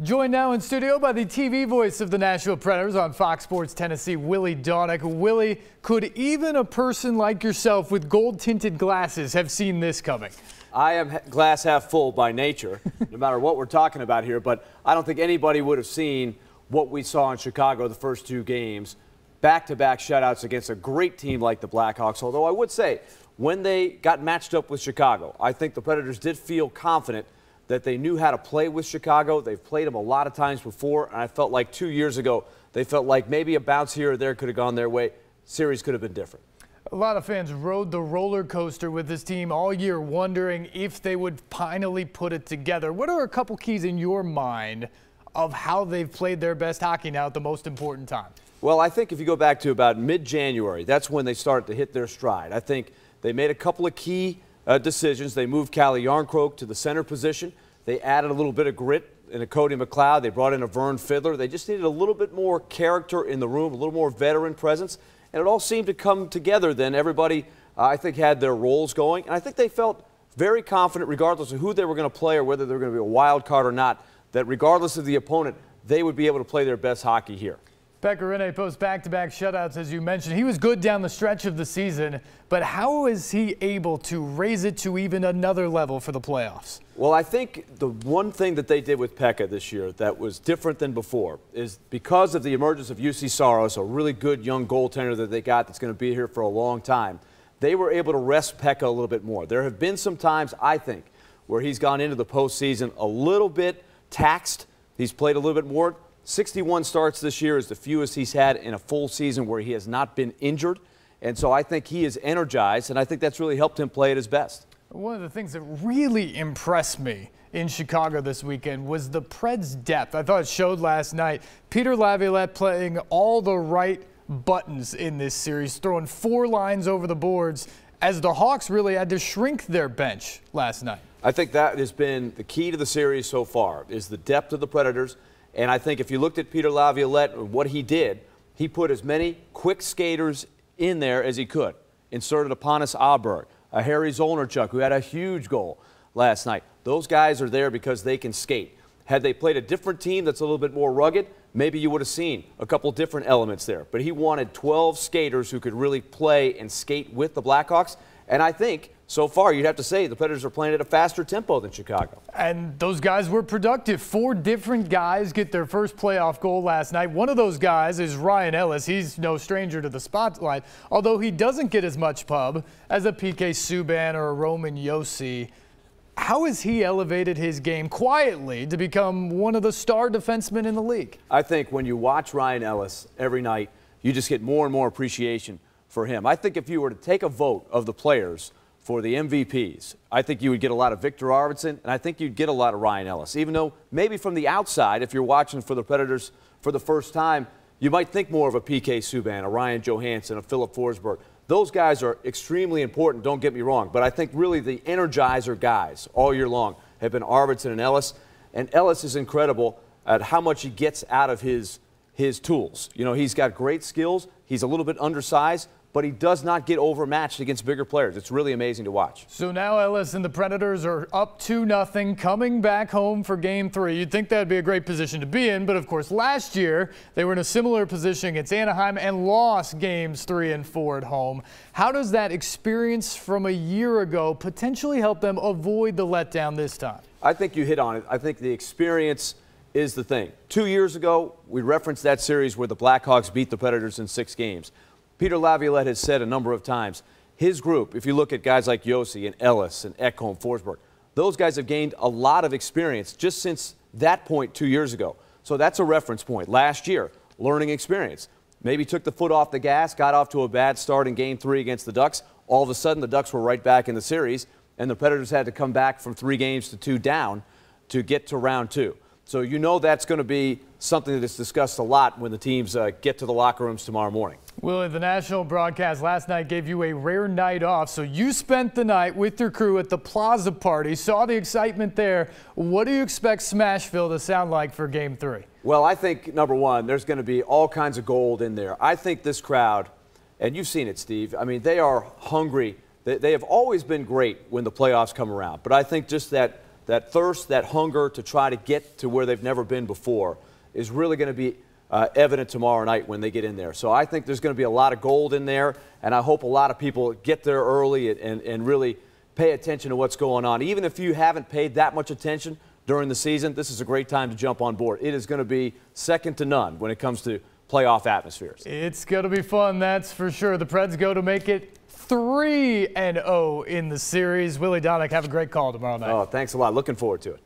Joined now in studio by the TV voice of the Nashville Predators on Fox Sports Tennessee, Willy Daunic. Willy, could even a person like yourself with gold-tinted glasses have seen this coming? I am glass half full by nature, no matter what we're talking about here, but I don't think anybody would have seen what we saw in Chicago the first two games. Back-to-back shutouts against a great team like the Blackhawks, although I would say when they got matched up with Chicago, I think the Predators did feel confident that they knew how to play with Chicago. They've played them a lot of times before, and I felt like 2 years ago they felt like maybe a bounce here or there could have gone their way. Series could have been different. A lot of fans rode the roller coaster with this team all year, wondering if they would finally put it together. What are a couple keys in your mind of how they've played their best hockey now at the most important time? Well, I think if you go back to about mid-January, that's when they started to hit their stride. I think they made a couple of key decisions. They moved Calle Jarnkrok to the center position. They added a little bit of grit in a Cody McLeod. They brought in a Vern Fiddler. They just needed a little bit more character in the room, a little more veteran presence. And it all seemed to come together then. Everybody, I think, had their roles going. And I think they felt very confident, regardless of who they were going to play or whether they were going to be a wild card or not, that regardless of the opponent, they would be able to play their best hockey here. Pekka Rinne posts back-to-back shutouts, as you mentioned. He was good down the stretch of the season, but how is he able to raise it to even another level for the playoffs? Well, I think the one thing that they did with Pekka this year that was different than before is because of the emergence of UC Saros, a really good young goaltender that they got that's going to be here for a long time, they were able to rest Pekka a little bit more. There have been some times, I think, where he's gone into the postseason a little bit taxed. He's played a little bit more. 61 starts this year is the fewest he's had in a full season where he has not been injured. And so I think he is energized, and I think that's really helped him play at his best. One of the things that really impressed me in Chicago this weekend was the Preds' depth. I thought it showed last night. Peter Laviolette playing all the right buttons in this series, throwing 4 lines over the boards as the Hawks really had to shrink their bench last night. I think that has been the key to the series so far, is the depth of the Predators. And I think if you looked at Peter Laviolette and what he did, he put as many quick skaters in there as he could. Inserted a Pontus Aberg, a Harry Zolnarchuk, who had a huge goal last night. Those guys are there because they can skate. Had they played a different team that's a little bit more rugged, maybe you would have seen a couple different elements there. But he wanted 12 skaters who could really play and skate with the Blackhawks. And I think, so far, you'd have to say the Predators are playing at a faster tempo than Chicago. And those guys were productive. 4 different guys get their first playoff goal last night. One of those guys is Ryan Ellis. He's no stranger to the spotlight, although he doesn't get as much pub as a PK Subban or a Roman Josi. How has he elevated his game quietly to become one of the star defensemen in the league? I think when you watch Ryan Ellis every night, you just get more and more appreciation for him. I think if you were to take a vote of the players for the MVPs, I think you would get a lot of Victor Arvidsson, and I think you'd get a lot of Ryan Ellis. Even though maybe from the outside, if you're watching for the Predators for the first time, you might think more of a PK Subban, a Ryan Johansson, a Philip Forsberg. Those guys are extremely important, don't get me wrong, but I think really the energizer guys all year long have been Arvidsson and Ellis. And Ellis is incredible at how much he gets out of his tools. You know, he's got great skills. He's a little bit undersized, but he does not get overmatched against bigger players. It's really amazing to watch. So now Ellis and the Predators are up 2-0, coming back home for Game 3. You'd think that would be a great position to be in, but of course last year they were in a similar position against Anaheim and lost Games 3 and 4 at home. How does that experience from a year ago potentially help them avoid the letdown this time? I think you hit on it. I think the experience is the thing. 2 years ago, we referenced that series where the Blackhawks beat the Predators in 6 games. Peter Laviolette has said a number of times, his group, if you look at guys like Josi and Ellis and Ekholm, Forsberg, those guys have gained a lot of experience just since that point 2 years ago. So that's a reference point. Last year, learning experience. Maybe took the foot off the gas, got off to a bad start in Game 3 against the Ducks. All of a sudden, the Ducks were right back in the series, and the Predators had to come back from 3 games to 2 down to get to round 2. So you know that's going to be something that is discussed a lot when the teams get to the locker rooms tomorrow morning. Willie, the national broadcast last night gave you a rare night off, so you spent the night with your crew at the Plaza Party, saw the excitement there. What do you expect Smashville to sound like for Game 3? Well, I think, number one, there's going to be all kinds of gold in there. I think this crowd, and you've seen it, Steve, I mean, they are hungry. They have always been great when the playoffs come around, but I think just that that thirst, that hunger to try to get to where they've never been before is really going to be evident tomorrow night when they get in there. So I think there's going to be a lot of gold in there, and I hope a lot of people get there early and really pay attention to what's going on. Even if you haven't paid that much attention during the season, this is a great time to jump on board. It is going to be second to none when it comes to playoff atmospheres. It's going to be fun, that's for sure. The Preds go to make it 3-0 in the series. Willy Daunic, have a great call tomorrow night. Oh, thanks a lot. Looking forward to it.